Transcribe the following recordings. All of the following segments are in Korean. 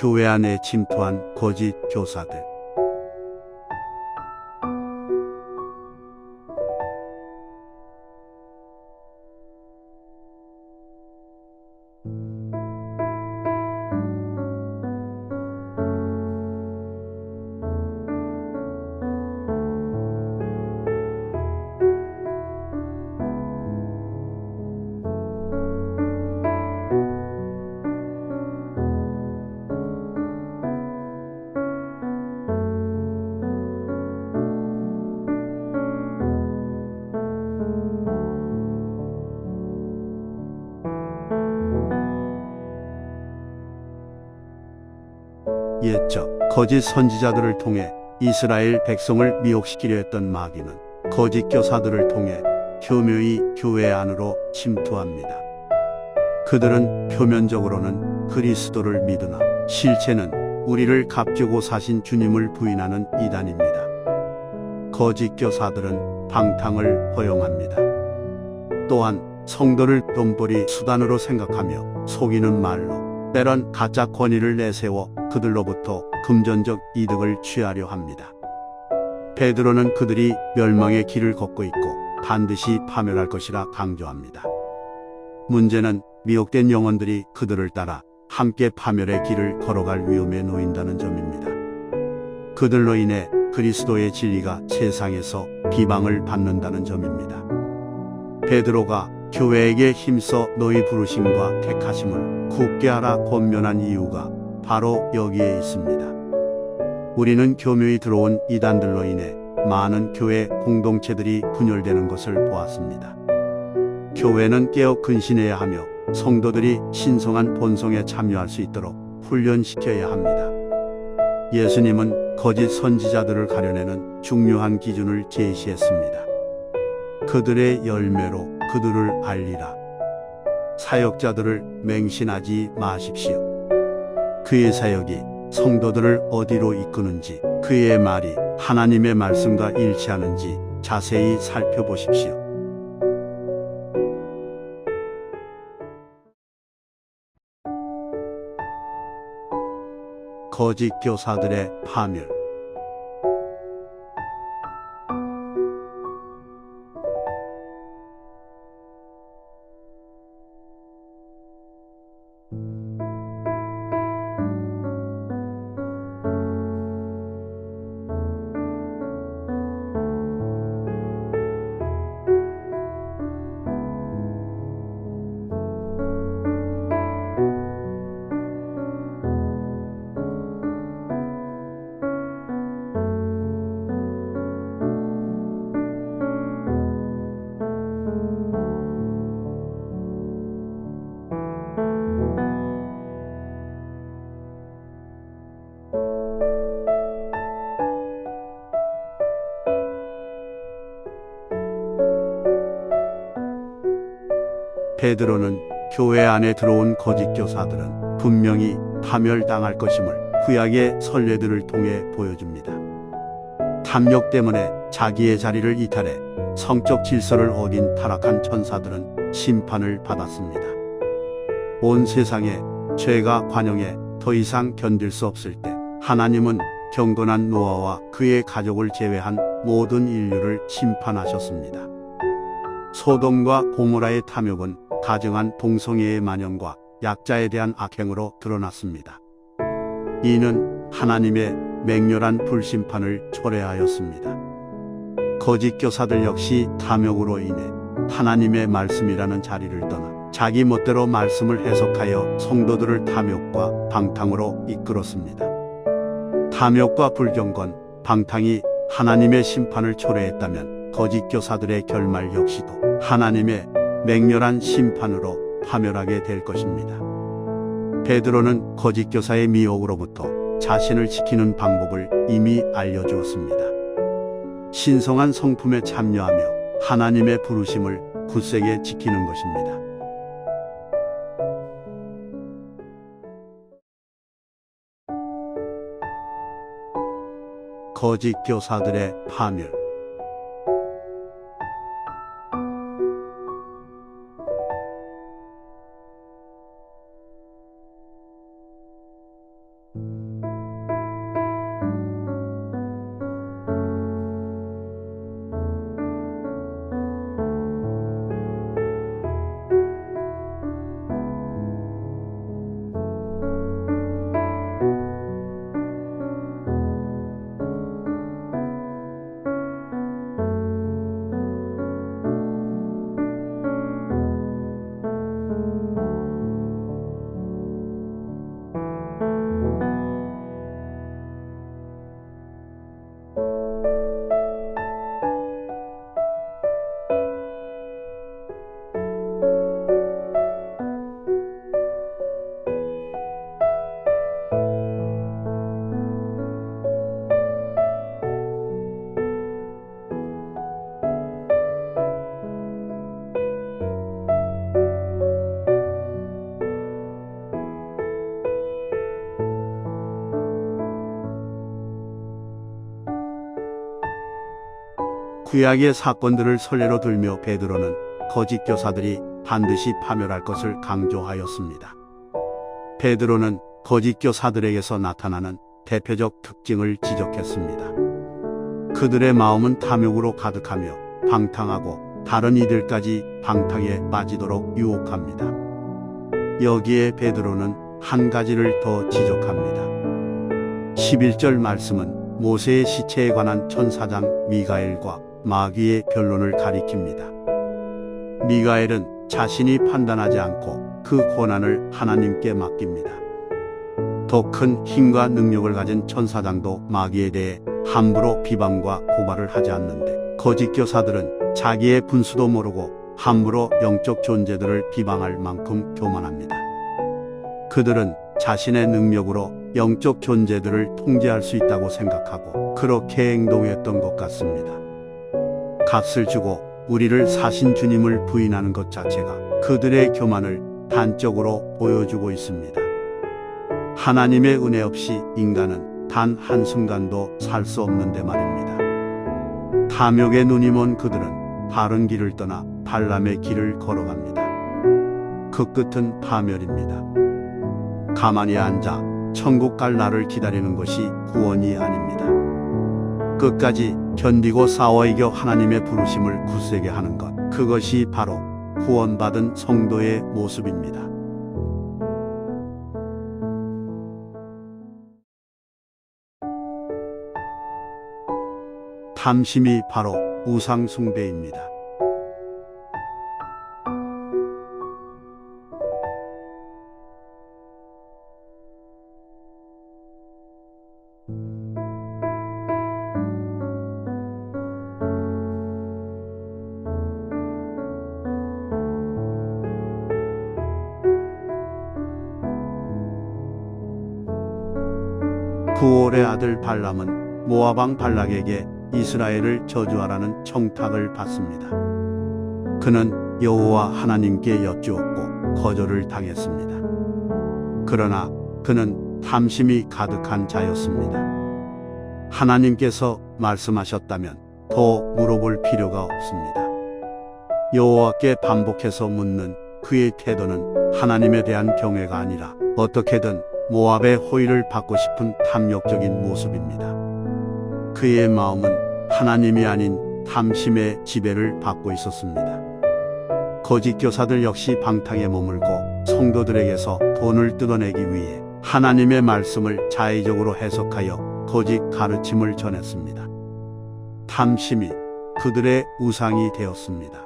교회 안에 침투한 거짓 교사들. 옛적 거짓 선지자들을 통해 이스라엘 백성을 미혹시키려 했던 마귀는 거짓 교사들을 통해 교묘히 교회 안으로 침투합니다. 그들은 표면적으로는 그리스도를 믿으나 실체는 우리를 값주고 사신 주님을 부인하는 이단입니다. 거짓 교사들은 방탕을 허용합니다. 또한 성도를 돈벌이 수단으로 생각하며 속이는 말로 때론 가짜 권위를 내세워 그들로부터 금전적 이득을 취하려 합니다. 베드로는 그들이 멸망의 길을 걷고 있고 반드시 파멸할 것이라 강조합니다. 문제는 미혹된 영혼들이 그들을 따라 함께 파멸의 길을 걸어갈 위험에 놓인다는 점입니다. 그들로 인해 그리스도의 진리가 세상에서 비방을 받는다는 점입니다. 베드로가 교회에게 힘써 너희 부르심과 택하심을 굳게 하라 권면한 이유가 바로 여기에 있습니다. 우리는 교묘히 들어온 이단들로 인해 많은 교회 공동체들이 분열되는 것을 보았습니다. 교회는 깨어 근신해야 하며 성도들이 신성한 본성에 참여할 수 있도록 훈련시켜야 합니다. 예수님은 거짓 선지자들을 가려내는 중요한 기준을 제시했습니다. 그들의 열매로 그들을 알리라. 사역자들을 맹신하지 마십시오. 그의 사역이 성도들을 어디로 이끄는지, 그의 말이 하나님의 말씀과 일치하는지 자세히 살펴보십시오. 거짓 교사들의 파멸. 베드로는 교회 안에 들어온 거짓 교사들은 분명히 파멸당할 것임을 구약의 선례들을 통해 보여줍니다. 탐욕 때문에 자기의 자리를 이탈해 성적 질서를 어긴 타락한 천사들은 심판을 받았습니다. 온 세상에 죄가 관영해 더 이상 견딜 수 없을 때 하나님은 경건한 노아와 그의 가족을 제외한 모든 인류를 심판하셨습니다. 소돔과 고모라의 탐욕은 가증한 동성애의 만연과 약자에 대한 악행으로 드러났습니다. 이는 하나님의 맹렬한 불심판을 초래하였습니다. 거짓 교사들 역시 탐욕으로 인해 하나님의 말씀이라는 자리를 떠나 자기 멋대로 말씀을 해석하여 성도들을 탐욕과 방탕으로 이끌었습니다. 탐욕과 불경건, 방탕이 하나님의 심판을 초래했다면 거짓 교사들의 결말 역시도 하나님의 맹렬한 심판으로 파멸하게 될 것입니다. 베드로는 거짓 교사의 미혹으로부터 자신을 지키는 방법을 이미 알려주었습니다. 신성한 성품에 참여하며 하나님의 부르심을 굳세게 지키는 것입니다. 거짓 교사들의 파멸. 구약의 사건들을 선례로 들며 베드로는 거짓 교사들이 반드시 파멸할 것을 강조하였습니다. 베드로는 거짓 교사들에게서 나타나는 대표적 특징을 지적했습니다. 그들의 마음은 탐욕으로 가득하며 방탕하고 다른 이들까지 방탕에 빠지도록 유혹합니다. 여기에 베드로는 한 가지를 더 지적합니다. 11절 말씀은 모세의 시체에 관한 천사장 미가엘과 마귀의 변론을 가리킵니다. 미가엘은 자신이 판단하지 않고 그 권한을 하나님께 맡깁니다. 더 큰 힘과 능력을 가진 천사장도 마귀에 대해 함부로 비방과 고발을 하지 않는데 거짓 교사들은 자기의 분수도 모르고 함부로 영적 존재들을 비방할 만큼 교만합니다. 그들은 자신의 능력으로 영적 존재들을 통제할 수 있다고 생각하고 그렇게 행동했던 것 같습니다. 값을 주고 우리를 사신 주님을 부인하는 것 자체가 그들의 교만을 단적으로 보여주고 있습니다. 하나님의 은혜 없이 인간은 단 한순간도 살 수 없는데 말입니다. 탐욕의 눈이 먼 그들은 바른 길을 떠나 발람의 길을 걸어갑니다. 그 끝은 파멸입니다. 가만히 앉아 천국 갈 날을 기다리는 것이 구원이 아닙니다. 끝까지 견디고 싸워 이겨 하나님의 부르심을 굳세게 하는 것, 그것이 바로 구원받은 성도의 모습입니다. 탐심이 바로 우상 숭배입니다. 부올의 아들 발람은 모압 왕 발락에게 이스라엘을 저주하라는 청탁을 받습니다. 그는 여호와 하나님께 여쭈었고 거절을 당했습니다. 그러나 그는 탐심이 가득한 자였습니다. 하나님께서 말씀하셨다면 더 물어볼 필요가 없습니다. 여호와께 반복해서 묻는 그의 태도는 하나님에 대한 경외가 아니라 어떻게든 모압의 호의를 받고 싶은 탐욕적인 모습입니다. 그의 마음은 하나님이 아닌 탐심의 지배를 받고 있었습니다. 거짓 교사들 역시 방탕에 머물고 성도들에게서 돈을 뜯어내기 위해 하나님의 말씀을 자의적으로 해석하여 거짓 가르침을 전했습니다. 탐심이 그들의 우상이 되었습니다.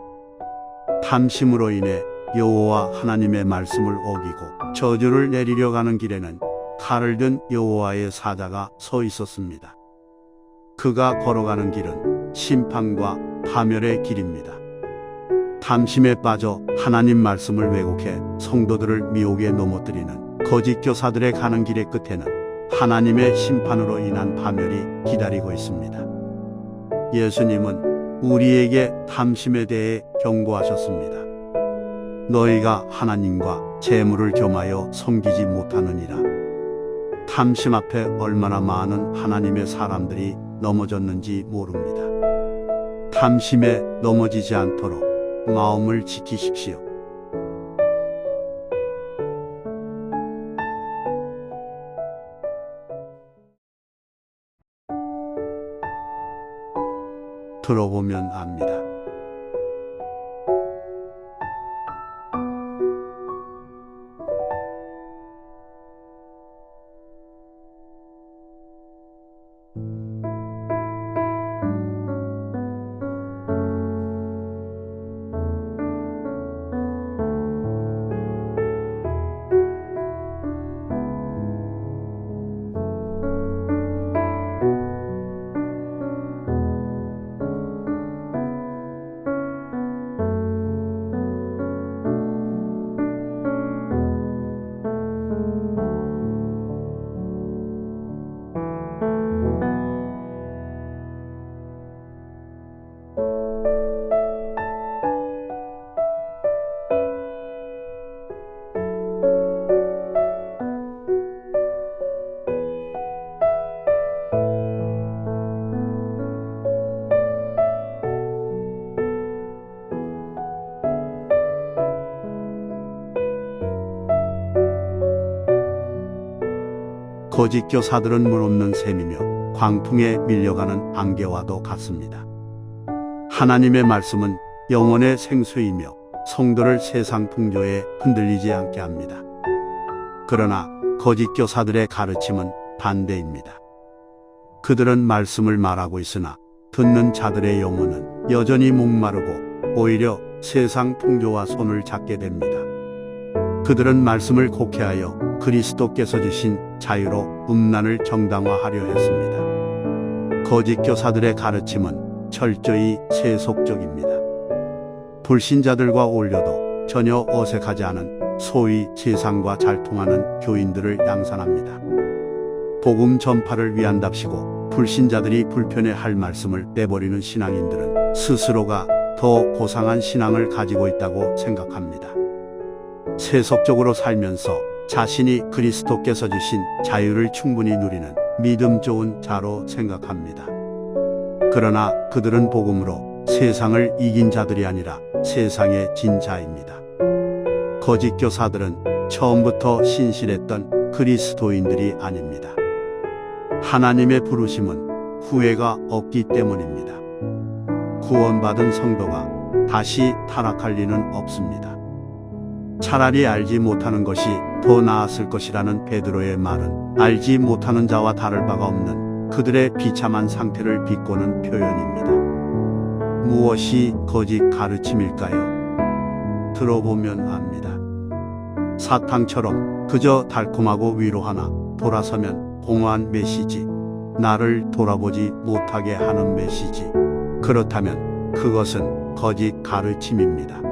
탐심으로 인해 여호와 하나님의 말씀을 어기고 저주를 내리려 가는 길에는 칼을 든 여호와의 사자가 서 있었습니다. 그가 걸어가는 길은 심판과 파멸의 길입니다. 탐심에 빠져 하나님 말씀을 왜곡해 성도들을 미혹에 넘어뜨리는 거짓 교사들의 가는 길의 끝에는 하나님의 심판으로 인한 파멸이 기다리고 있습니다. 예수님은 우리에게 탐심에 대해 경고하셨습니다. 너희가 하나님과 재물을 겸하여 섬기지 못하느니라. 탐심 앞에 얼마나 많은 하나님의 사람들이 넘어졌는지 모릅니다. 탐심에 넘어지지 않도록 마음을 지키십시오. 들어보면 압니다. 거짓 교사들은 물없는 샘이며 광풍에 밀려가는 안개와도 같습니다. 하나님의 말씀은 영혼의 생수이며 성도를 세상 풍조에 흔들리지 않게 합니다. 그러나 거짓 교사들의 가르침은 반대입니다. 그들은 말씀을 말하고 있으나 듣는 자들의 영혼은 여전히 목마르고 오히려 세상 풍조와 손을 잡게 됩니다. 그들은 말씀을 곡해하여 그리스도께서 주신 자유로 음란을 정당화하려 했습니다. 거짓 교사들의 가르침은 철저히 세속적입니다. 불신자들과 어울려도 전혀 어색하지 않은 소위 세상과 잘 통하는 교인들을 양산합니다. 복음 전파를 위한답시고 불신자들이 불편해할 말씀을 내버리는 신앙인들은 스스로가 더 고상한 신앙을 가지고 있다고 생각합니다. 세속적으로 살면서 자신이 그리스도께서 주신 자유를 충분히 누리는 믿음 좋은 자로 생각합니다. 그러나 그들은 복음으로 세상을 이긴 자들이 아니라 세상의 진 자입니다. 거짓 교사들은 처음부터 신실했던 그리스도인들이 아닙니다. 하나님의 부르심은 후회가 없기 때문입니다. 구원받은 성도가 다시 타락할 리는 없습니다. 차라리 알지 못하는 것이 더 나았을 것이라는 베드로의 말은 알지 못하는 자와 다를 바가 없는 그들의 비참한 상태를 비꼬는 표현입니다. 무엇이 거짓 가르침일까요? 들어보면 압니다. 사탕처럼 그저 달콤하고 위로하나 돌아서면 공허한 메시지, 나를 돌아보지 못하게 하는 메시지. 그렇다면 그것은 거짓 가르침입니다.